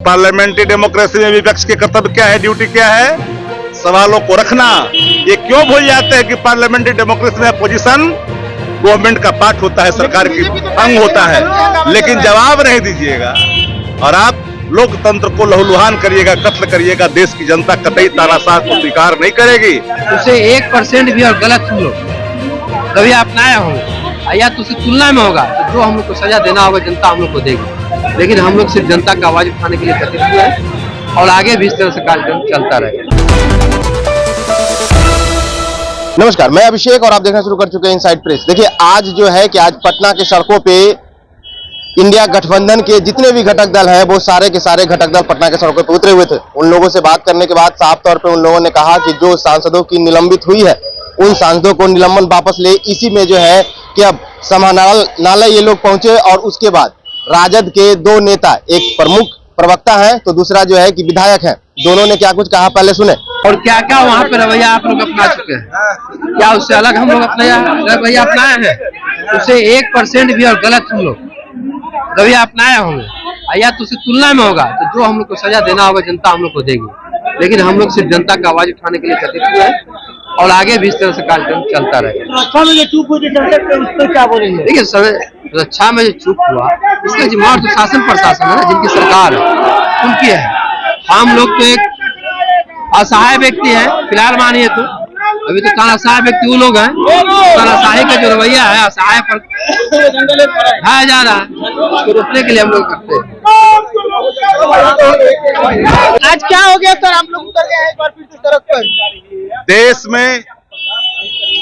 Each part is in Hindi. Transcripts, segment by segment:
पार्लियामेंट्री डेमोक्रेसी में विपक्ष के कर्तव्य क्या है, ड्यूटी क्या है? सवालों को रखना। ये क्यों भूल जाते हैं कि पार्लियामेंट्री डेमोक्रेसी में अपोजिशन गवर्नमेंट का पार्ट होता है, सरकार की अंग होता है, लेकिन जवाब नहीं दीजिएगा और आप लोकतंत्र को लहूलुहान करिएगा, कत्ल करिएगा। देश की जनता कतई तानाशाह को स्वीकार नहीं करेगी। उसे 1% भी और गलत हम लोग कभी अपनाया होगा या तो उसकी तुलना में होगा तो जो हम लोग को सजा देना होगा जनता हम लोग को देगी, लेकिन हम लोग सिर्फ जनता का आवाज उठाने के लिए प्रतिबद्ध है और आगे भी इस तरह से कार्यक्रम चलता रहेगा। नमस्कार, मैं अभिषेक और आप देखना शुरू कर चुके हैं इनसाइड प्रेस। देखिए आज जो है कि आज पटना के सड़कों पे इंडिया गठबंधन के जितने भी घटक दल हैं वो सारे के सारे घटक दल पटना के सड़कों पे उतरे हुए थे। उन लोगों से बात करने के बाद साफ तौर पे उन लोगों ने कहा कि जो सांसदों की निलंबित हुई है उन सांसदों को निलंबन वापस ले। इसी में जो है कि अब समाहरणालय ये लोग पहुंचे और उसके बाद राजद के दो नेता, एक प्रमुख प्रवक्ता है तो दूसरा जो है कि विधायक है, दोनों ने क्या कुछ कहा पहले सुने। और क्या क्या वहाँ पे रवैया आप लोग अपना चुके हैं, क्या उससे अलग हम लोग अपना रवैया अपनाया है? उसे 1% भी और गलत हम लोग रवैया अपनाया होंगे या तो उसकी तुलना में होगा तो जो हम लोग को सजा देना होगा जनता हम लोग को देगी, लेकिन हम लोग सिर्फ जनता का आवाज उठाने के लिए प्रतिबद्ध है और आगे भी इस तरह से कार्यक्रम चलता रहेगा। देखिए सुरक्षा में जो चूक हुआ इसका जिम्मेदार तो शासन प्रशासन है ना, जिनकी सरकार है उनकी है। हम लोग तो एक असहाय व्यक्ति है फिलहाल, मानिए तो अभी तो तानाशाह व्यक्ति वो लोग हैं। तानाशाही का जो रवैया है असहाय पर ढाया जा रहा है, उसको रोकने के लिए हम लोग करते हैं। आज क्या हो गया सर, आप लोग उतर गए हैं एक बार फिर से सड़क पर? देश में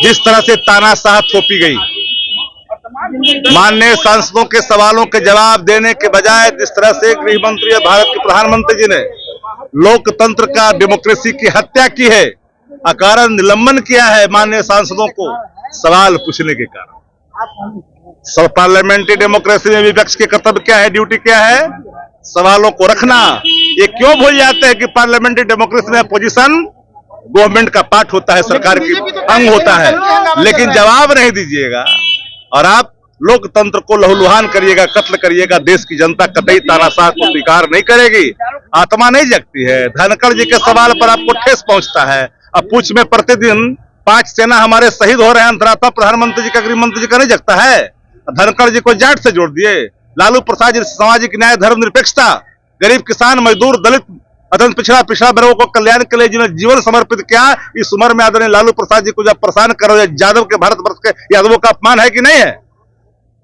जिस तरह से तानाशाह थोपी गई, माननीय सांसदों के सवालों के जवाब देने के बजाय जिस तरह से गृह मंत्री और भारत के प्रधानमंत्री जी ने लोकतंत्र का, डेमोक्रेसी की हत्या की है, अकारण निलंबन किया है माननीय सांसदों को सवाल पूछने के कारण। पार्लियामेंट्री डेमोक्रेसी में विपक्ष के कर्तव्य क्या है, ड्यूटी क्या है? सवालों को रखना। ये क्यों भूल जाते हैं कि पार्लियामेंट्री डेमोक्रेसी में अपोजिशन गवर्नमेंट का पार्ट होता है, सरकार की अंग होता है, लेकिन जवाब नहीं दीजिएगा और आप लोकतंत्र को लहूलुहान करिएगा, कत्ल करिएगा। देश की जनता कतई तानाशाह को स्वीकार नहीं करेगी। आत्मा नहीं जगती है। धनखड़ जी के सवाल पर आपको ठेस पहुंचता है। अब पूछ में प्रतिदिन 5 सेना हमारे शहीद हो रहे हैं, अंतरात्मा प्रधानमंत्री जी का, गृह मंत्री जी का नहीं जगता है। धनखड़ जी को जाट से जोड़ दिए। लालू प्रसाद जी सामाजिक न्याय, धर्मनिरपेक्षता, गरीब किसान, मजदूर, दलित, अत्यंत पिछड़ा वर्गों को कल्याण के लिए जिन्होंने जीवन समर्पित किया, इस उम्र में आदरणीय लालू प्रसाद जी को जब परेशान करो, यादव के, भारतवर्ष के यादवों का अपमान है कि नहीं है?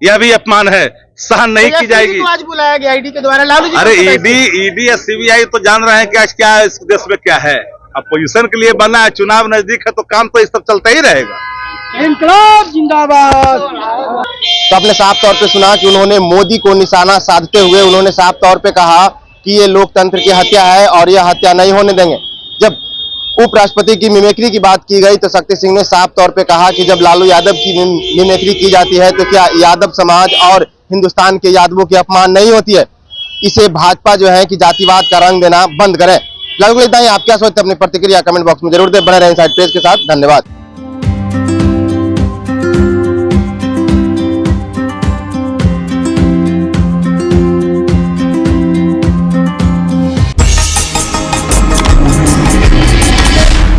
यह भी अपमान है, सहन नहीं की जाएगी। तो आज बुलाया गया ईडी के द्वारा लालू जी। अरे ईडी या सीबीआई तो जान रहे हैं कि आज क्या इस देश में क्या है। अपोजिशन के लिए बना है, चुनाव नजदीक है तो काम तो इस सब चलता ही रहेगा। इनकलाब जिंदाबाद। तो आपने साफ तौर पे सुना कि उन्होंने मोदी को निशाना साधते हुए उन्होंने साफ तौर पे कहा कि ये लोकतंत्र की हत्या है और यह हत्या नहीं होने देंगे। जब उपराष्ट्रपति की मिमिक्री की बात की गई तो शक्ति सिंह ने साफ तौर पे कहा कि जब लालू यादव की मिमिक्री की जाती है तो क्या यादव समाज और हिंदुस्तान के यादवों की अपमान नहीं होती है? इसे भाजपा जो है कि जातिवाद का रंग देना बंद करे। लगभग इतना ही। आप क्या सोचते हैं अपनी प्रतिक्रिया कमेंट बॉक्स में जरूर दें। बने रहें इनसाइड प्रेस के साथ। धन्यवाद।